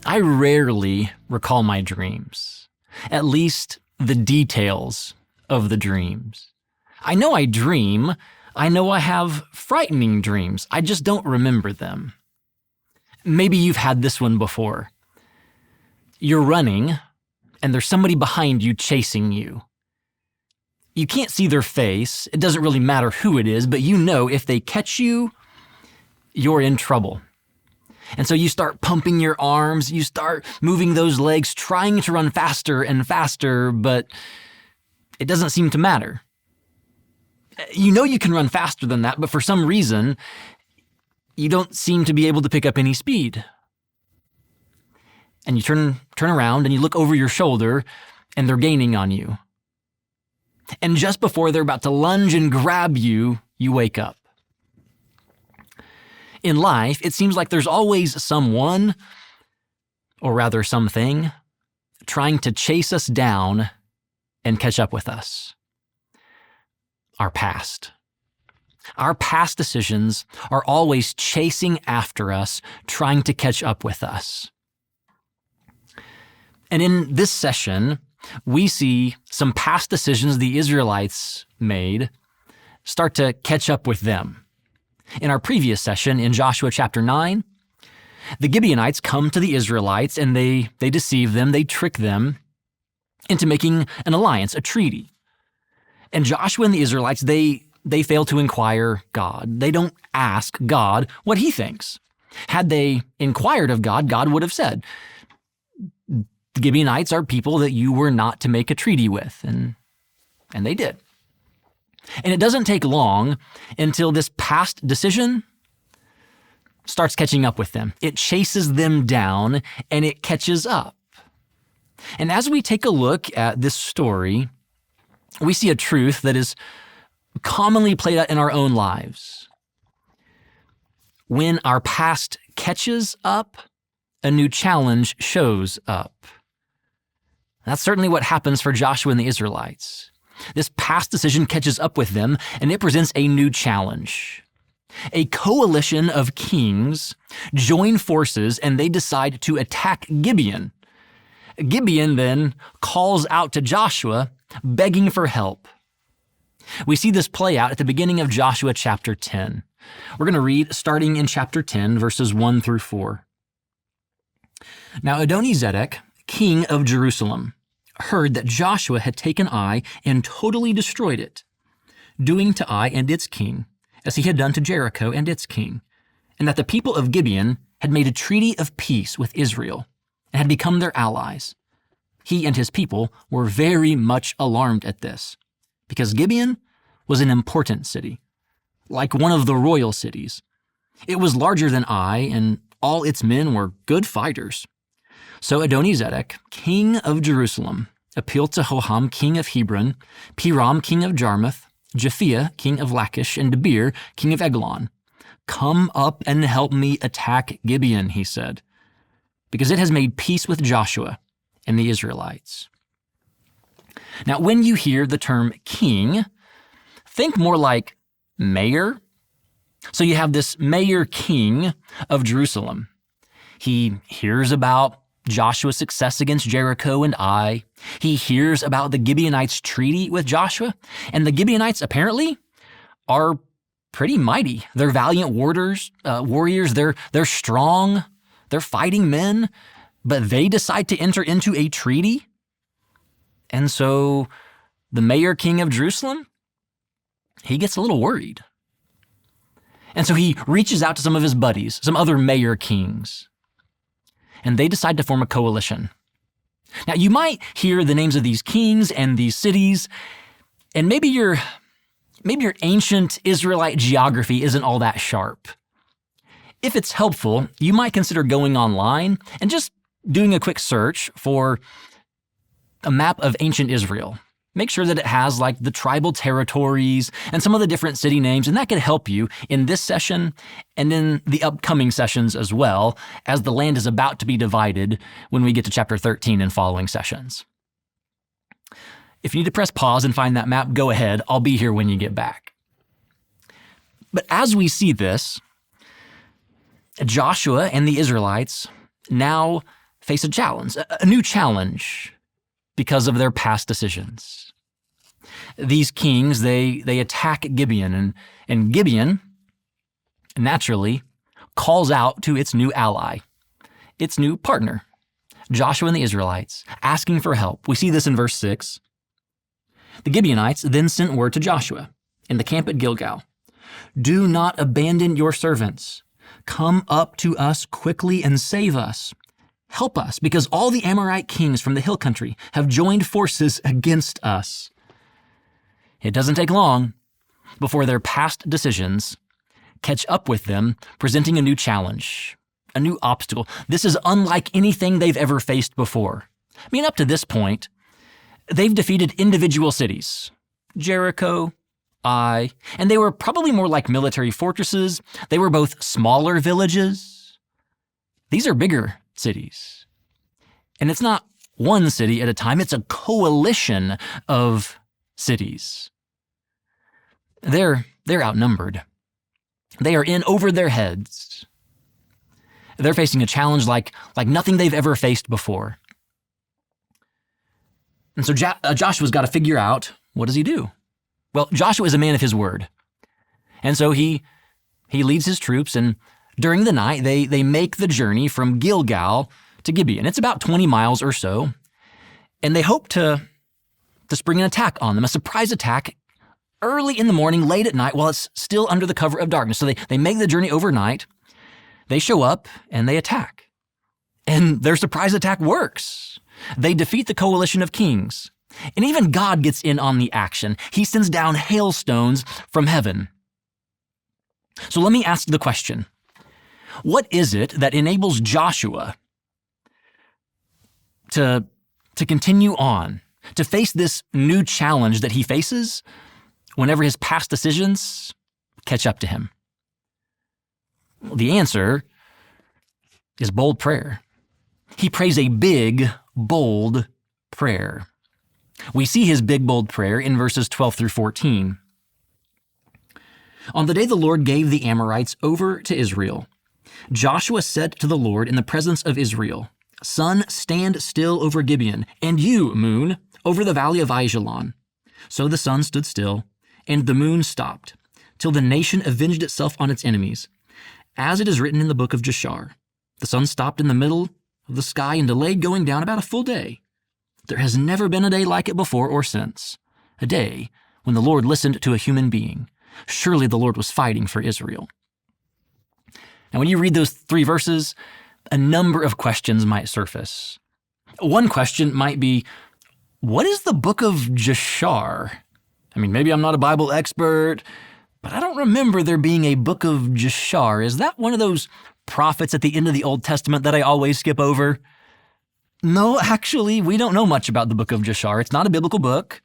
I rarely recall my dreams, at least the details of the dreams. I know I dream. I know I have frightening dreams. I just don't remember them. Maybe you've had this one before. You're running, and there's somebody behind you chasing you. You can't see their face. It doesn't really matter who it is, but you know if they catch you, you're in trouble. And so you start pumping your arms, you start moving those legs, trying to run faster and faster, but it doesn't seem to matter. You know you can run faster than that, but for some reason, you don't seem to be able to pick up any speed. And you turn around and you look over your shoulder, and they're gaining on you. And just before they're about to lunge and grab you, you wake up. In life, it seems like there's always someone, or rather something, trying to chase us down and catch up with us. Our past. Our past decisions are always chasing after us, trying to catch up with us. And in this session, we see some past decisions the Israelites made start to catch up with them. In our previous session, in Joshua chapter 9, the Gibeonites come to the Israelites and they deceive them, they trick them into making an alliance, a treaty. And Joshua and the Israelites, they fail to inquire God. They don't ask God what he thinks. Had they inquired of God, God would have said, the Gibeonites are people that you were not to make a treaty with, and they did. And it doesn't take long until this past decision starts catching up with them. It chases them down and it catches up. And as we take a look at this story, we see a truth that is commonly played out in our own lives. When our past catches up, a new challenge shows up. That's certainly what happens for Joshua and the Israelites. This past decision catches up with them, and it presents a new challenge. A coalition of kings join forces, and they decide to attack Gibeon. Gibeon then calls out to Joshua, begging for help. We see this play out at the beginning of Joshua chapter 10. We're going to read starting in chapter 10, verses 1 through 4. Now Adoni-Zedek, king of Jerusalem, heard that Joshua had taken Ai and totally destroyed it, doing to Ai and its king as he had done to Jericho and its king, and that the people of Gibeon had made a treaty of peace with Israel and had become their allies. He and his people were very much alarmed at this, because Gibeon was an important city, like one of the royal cities. It was larger than Ai, and all its men were good fighters. So Adoni-Zedek, king of Jerusalem, appealed to Hoham, king of Hebron, Piram, king of Jarmuth, Japhia, king of Lachish, and Debir, king of Eglon. Come up and help me attack Gibeon, he said, because it has made peace with Joshua and the Israelites. Now, when you hear the term king, think more like mayor. So you have this mayor king of Jerusalem. He hears about Joshua's success against Jericho and Ai. He hears about the Gibeonites' treaty with Joshua, and the Gibeonites apparently are pretty mighty. They're valiant warriors. They're strong. They're fighting men, but they decide to enter into a treaty. And so the mayor king of Jerusalem, he gets a little worried. And so he reaches out to some of his buddies, some other mayor kings, and they decide to form a coalition. Now, you might hear the names of these kings and these cities, and maybe your ancient Israelite geography isn't all that sharp. If it's helpful, you might consider going online and just doing a quick search for a map of ancient Israel. Make sure that it has like the tribal territories and some of the different city names, and that could help you in this session and in the upcoming sessions as well, as the land is about to be divided when we get to chapter 13 and following sessions. If you need to press pause and find that map, go ahead. I'll be here when you get back. But as we see this, Joshua and the Israelites now face a challenge, a new challenge, because of their past decisions. These kings, they attack Gibeon, and Gibeon, naturally, calls out to its new ally, its new partner, Joshua and the Israelites, asking for help. We see this in verse 6. The Gibeonites then sent word to Joshua in the camp at Gilgal, "Do not abandon your servants. Come up to us quickly and save us. Help us, because all the Amorite kings from the hill country have joined forces against us." It doesn't take long before their past decisions catch up with them, presenting a new challenge, a new obstacle. This is unlike anything they've ever faced before. I mean, up to this point, they've defeated individual cities, Jericho, Ai, and they were probably more like military fortresses. They were both smaller villages. These are bigger cities. And it's not one city at a time, it's a coalition of cities. They're outnumbered. They are in over their heads. They're facing a challenge like nothing they've ever faced before. And so Joshua's got to figure out, what does he do? Well, Joshua is a man of his word. And so he leads his troops, and during the night, they make the journey from Gilgal to Gibeon. It's about 20 miles or so, and they hope to spring an attack on them, a surprise attack early in the morning, late at night, while it's still under the cover of darkness. So they make the journey overnight, they show up, and they attack. And their surprise attack works. They defeat the coalition of kings. And even God gets in on the action. He sends down hailstones from heaven. So let me ask the question. What is it that enables Joshua to continue on, to face this new challenge that he faces whenever his past decisions catch up to him? Well, the answer is bold prayer. He prays a big, bold prayer. We see his big, bold prayer in verses 12 through 14. On the day the Lord gave the Amorites over to Israel, Joshua said to the Lord in the presence of Israel, "Sun, stand still over Gibeon, and you, moon, over the valley of Ajalon." So the sun stood still, and the moon stopped, till the nation avenged itself on its enemies. As it is written in the book of Jashar, the sun stopped in the middle of the sky and delayed going down about a full day. There has never been a day like it before or since, a day when the Lord listened to a human being. Surely the Lord was fighting for Israel. Now, when you read those 3 verses, a number of questions might surface. One question might be, what is the book of Jashar? I mean, maybe I'm not a Bible expert, but I don't remember there being a book of Jashar. Is that one of those prophets at the end of the Old Testament that I always skip over? No, actually, we don't know much about the book of Jashar. It's not a biblical book.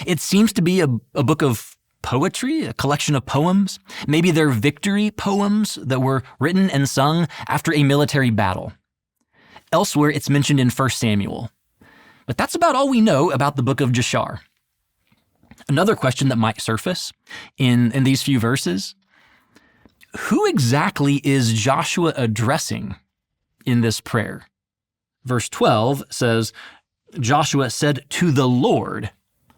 It seems to be a book of poetry, a collection of poems. Maybe they're victory poems that were written and sung after a military battle. Elsewhere, it's mentioned in 1 Samuel. But that's about all we know about the book of Jashar. Another question that might surface in these few verses, who exactly is Joshua addressing in this prayer? Verse 12 says, Joshua said to the Lord,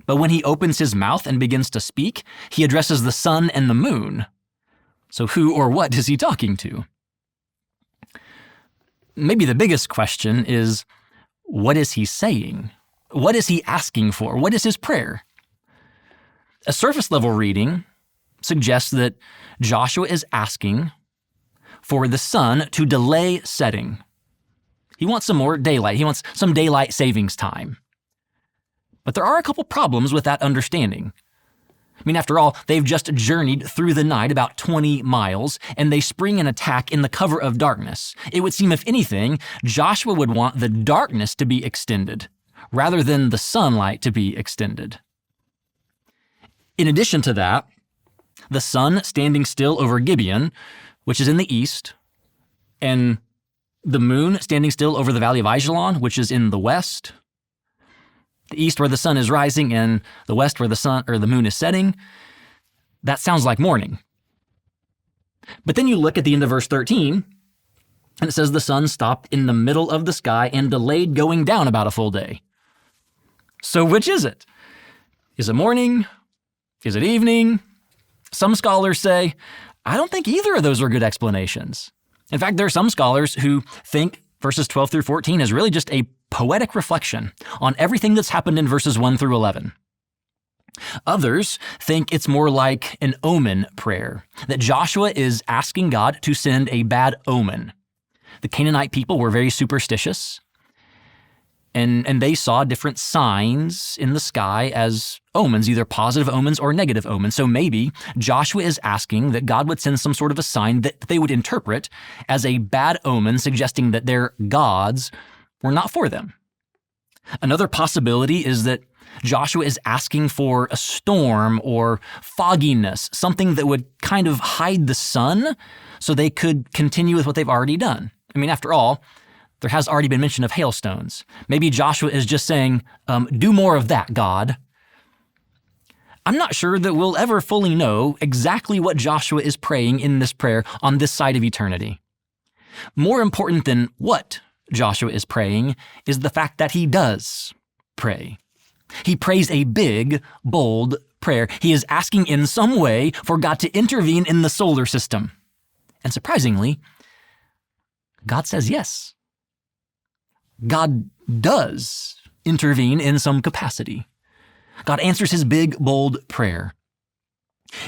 but when he opens his mouth and begins to speak, he addresses the sun and the moon. So who or what is he talking to? Maybe the biggest question is, what is he saying? What is he asking for? What is his prayer? A surface level reading suggests that Joshua is asking for the sun to delay setting. He wants some more daylight. He wants some daylight savings time. But there are a couple problems with that understanding. I mean, after all, they've just journeyed through the night about 20 miles, and they spring an attack in the cover of darkness. It would seem, if anything, Joshua would want the darkness to be extended, rather than the sunlight to be extended. In addition to that, the sun standing still over Gibeon, which is in the east, and the moon standing still over the valley of Ajalon, which is in the west, the east where the sun is rising and the west where the sun or the moon is setting, that sounds like morning. But then you look at the end of verse 13, And it says the sun stopped in the middle of the sky and delayed going down about a full day. So which is it? Is it morning? Is it evening? Some scholars say, I don't think either of those are good explanations. In fact, there are some scholars who think verses 12 through 14 is really just a poetic reflection on everything that's happened in verses 1 through 11. Others think it's more like an omen prayer, that Joshua is asking God to send a bad omen. The Canaanite people were very superstitious, and they saw different signs in the sky as omens, either positive omens or negative omens. So maybe Joshua is asking that God would send some sort of a sign that they would interpret as a bad omen, suggesting that their gods were not for them. Another possibility is that Joshua is asking for a storm or fogginess, something that would kind of hide the sun so they could continue with what they've already done. I mean, after all, there has already been mention of hailstones. Maybe Joshua is just saying, do more of that, God. I'm not sure that we'll ever fully know exactly what Joshua is praying in this prayer on this side of eternity. More important than what Joshua is praying is the fact that he does pray. He prays a big, bold prayer. He is asking in some way for God to intervene in the solar system. And surprisingly, God says yes. God does intervene in some capacity. God answers his big, bold prayer.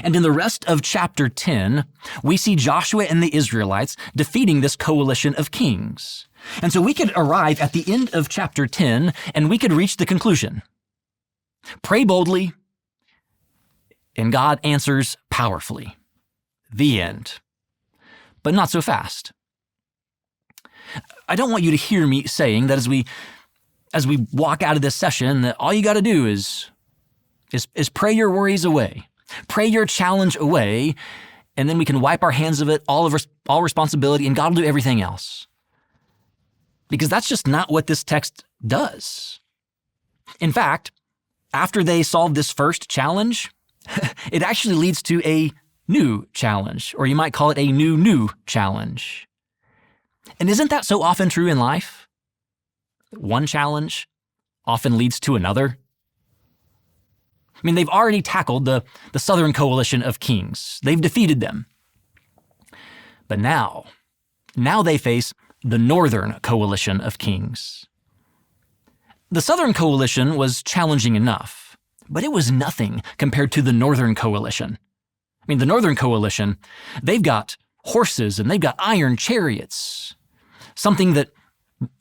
And in the rest of chapter 10, we see Joshua and the Israelites defeating this coalition of kings. And so we could arrive at the end of chapter 10 and we could reach the conclusion. Pray boldly, and God answers powerfully. The end. But not so fast. I don't want you to hear me saying that as we walk out of this session that all you got to do is pray your worries away, pray your challenge away, and then we can wipe our hands of it, all responsibility, and God will do everything else. Because that's just not what this text does. In fact, after they solve this first challenge, it actually leads to a new challenge, or you might call it a new challenge. And isn't that so often true in life? One challenge often leads to another. I mean, they've already tackled the southern coalition of kings. They've defeated them. But now they face the northern coalition of kings. The southern coalition was challenging enough, but it was nothing compared to the northern coalition. I mean, the northern coalition, they've got horses and they've got iron chariots, something that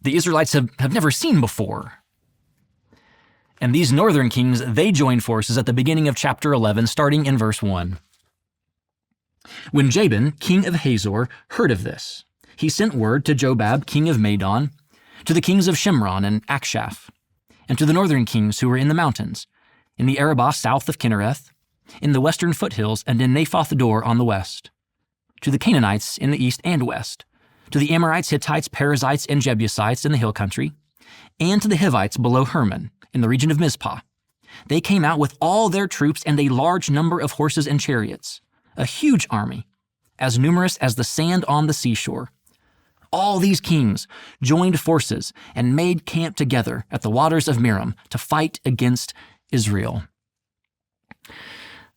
the Israelites have never seen before. And these northern kings, they joined forces at the beginning of chapter 11, starting in verse 1. When Jabin, king of Hazor, heard of this, he sent word to Jobab, king of Madon, to the kings of Shimron and Akshaph, and to the northern kings who were in the mountains, in the Arabah south of Kinnereth, in the western foothills, and in Naphoth Dor on the west, to the Canaanites in the east and west, to the Amorites, Hittites, Perizzites, and Jebusites in the hill country, and to the Hivites below Hermon, in the region of Mizpah. They came out with all their troops and a large number of horses and chariots, a huge army, as numerous as the sand on the seashore. All these kings joined forces and made camp together at the waters of Merom to fight against Israel.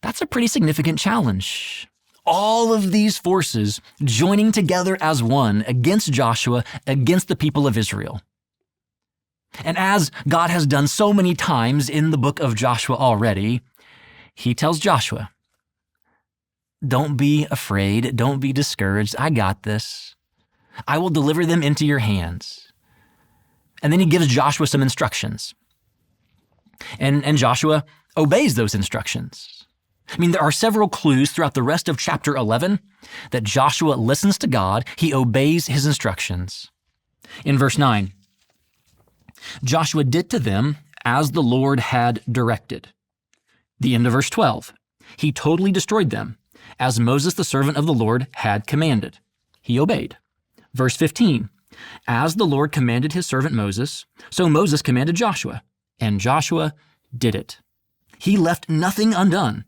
That's a pretty significant challenge. All of these forces joining together as one against Joshua, against the people of Israel. And as God has done so many times in the book of Joshua already, he tells Joshua, don't be afraid, don't be discouraged, I got this. I will deliver them into your hands. And then he gives Joshua some instructions. And Joshua obeys those instructions. I mean, there are several clues throughout the rest of chapter 11 that Joshua listens to God, he obeys his instructions. In verse 9, Joshua did to them as the Lord had directed. The end of verse 12, he totally destroyed them, as Moses the servant of the Lord had commanded. He obeyed. Verse 15, as the Lord commanded his servant Moses, so Moses commanded Joshua, and Joshua did it. He left nothing undone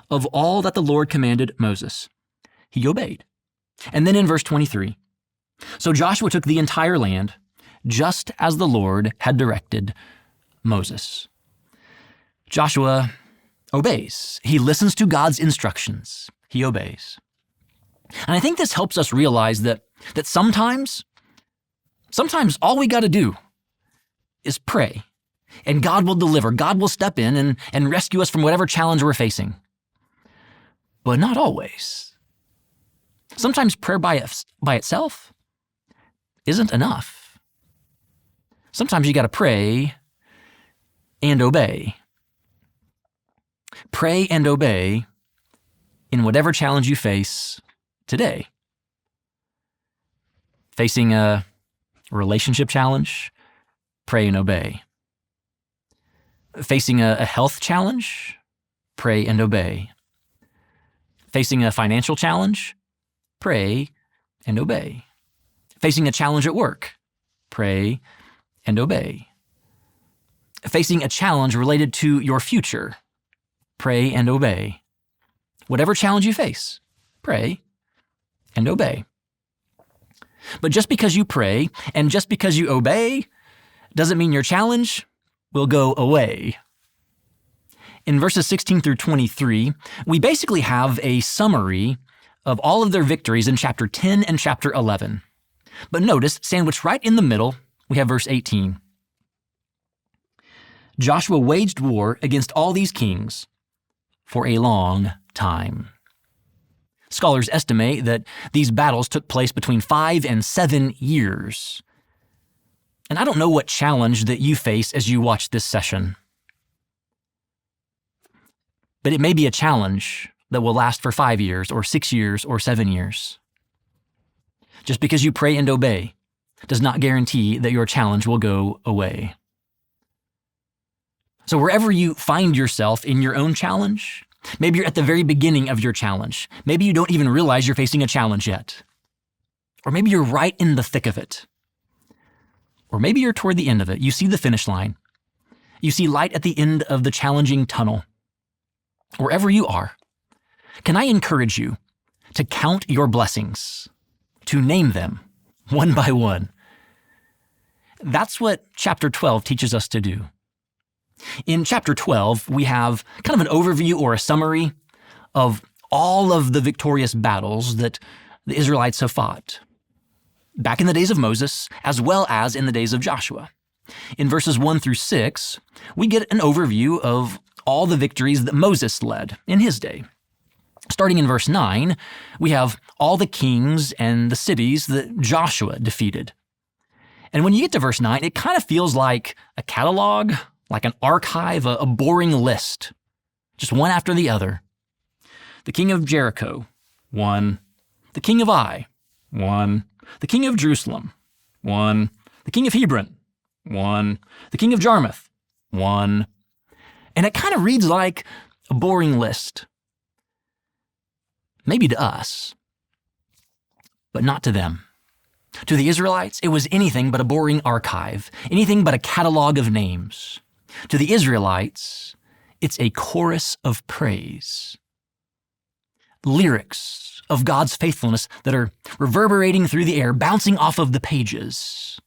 of all that the Lord commanded Moses. He obeyed. And then in verse 23, So Joshua took the entire land, just as the Lord had directed Moses. Joshua obeys. He listens to God's instructions. He obeys. And I think this helps us realize that sometimes all we got to do is pray, and God will deliver. God will step in and rescue us from whatever challenge we're facing. But not always. Sometimes prayer by itself isn't enough. Sometimes you got to pray and obey. Pray and obey in whatever challenge you face today. Facing a relationship challenge, pray and obey. Facing a health challenge, pray and obey. Facing a financial challenge, pray and obey. Facing a challenge at work, pray and obey. Facing a challenge related to your future, pray and obey. Whatever challenge you face, pray and obey. But just because you pray and just because you obey doesn't mean your challenge will go away. In verses 16 through 23, we basically have a summary of all of their victories in chapter 10 and chapter 11. But notice, sandwiched right in the middle, we have verse 18. Joshua waged war against all these kings for a long time. Scholars estimate that these battles took place between 5 and 7 years. And I don't know what challenge that you face as you watch this session. But it may be a challenge that will last for 5 years or 6 years or 7 years. Just because you pray and obey does not guarantee that your challenge will go away. So wherever you find yourself in your own challenge, maybe you're at the very beginning of your challenge. Maybe you don't even realize you're facing a challenge yet. Or maybe you're right in the thick of it. Or maybe you're toward the end of it. You see the finish line. You see light at the end of the challenging tunnel. Wherever you are, can I encourage you to count your blessings, to name them one by one? That's what chapter 12 teaches us to do. In chapter 12, we have kind of an overview or a summary of all of the victorious battles that the Israelites have fought, back in the days of Moses, as well as in the days of Joshua. In verses 1 through 6, we get an overview of all the victories that Moses led in his day. Starting in verse 9, we have all the kings and the cities that Joshua defeated. And when you get to verse 9, it kind of feels like a catalog, like an archive, a boring list, just one after the other. The king of Jericho, 1. The king of Ai, 1. The king of Jerusalem, 1. The king of Hebron, 1. The king of Jarmuth, 1. And it kind of reads like a boring list. Maybe to us, but not to them. To the Israelites, it was anything but a boring archive, anything but a catalog of names. To the Israelites, it's a chorus of praise. Lyrics of God's faithfulness that are reverberating through the air, bouncing off of the pages.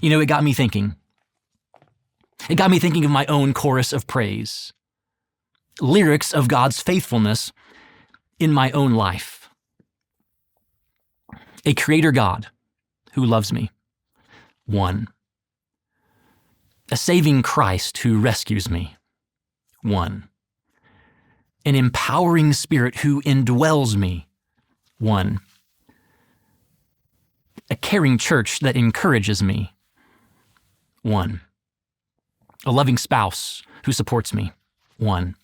You know, it got me thinking. It got me thinking of my own chorus of praise. Lyrics of God's faithfulness in my own life. A creator God who loves me, 1. A saving Christ who rescues me, 1. An empowering Spirit who indwells me, 1. A caring church that encourages me, 1. A loving spouse who supports me, 1.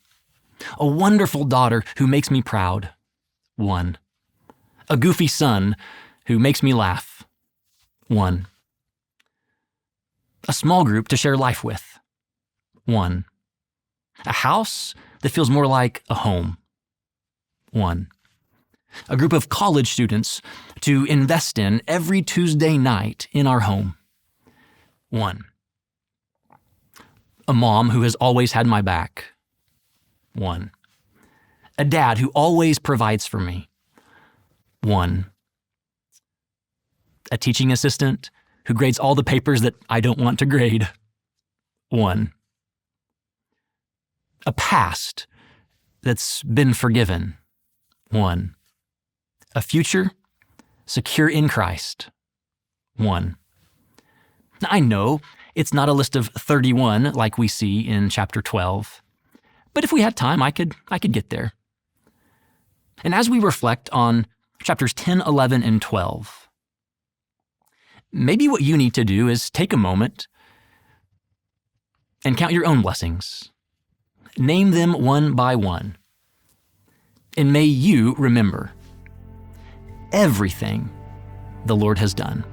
A wonderful daughter who makes me proud, 1. A goofy son who makes me laugh, 1. A small group to share life with, 1. A house that feels more like a home, 1. A group of college students to invest in every Tuesday night in our home, 1. A mom who has always had my back, 1. A dad who always provides for me, 1. A teaching assistant who grades all the papers that I don't want to grade. 1. A past that's been forgiven. 1. A future secure in Christ. 1. Now, I know it's not a list of 31 like we see in chapter 12, but if we had time, I could get there. And as we reflect on chapters 10, 11, and 12, maybe what you need to do is take a moment and count your own blessings. Name them one by one. And may you remember everything the Lord has done.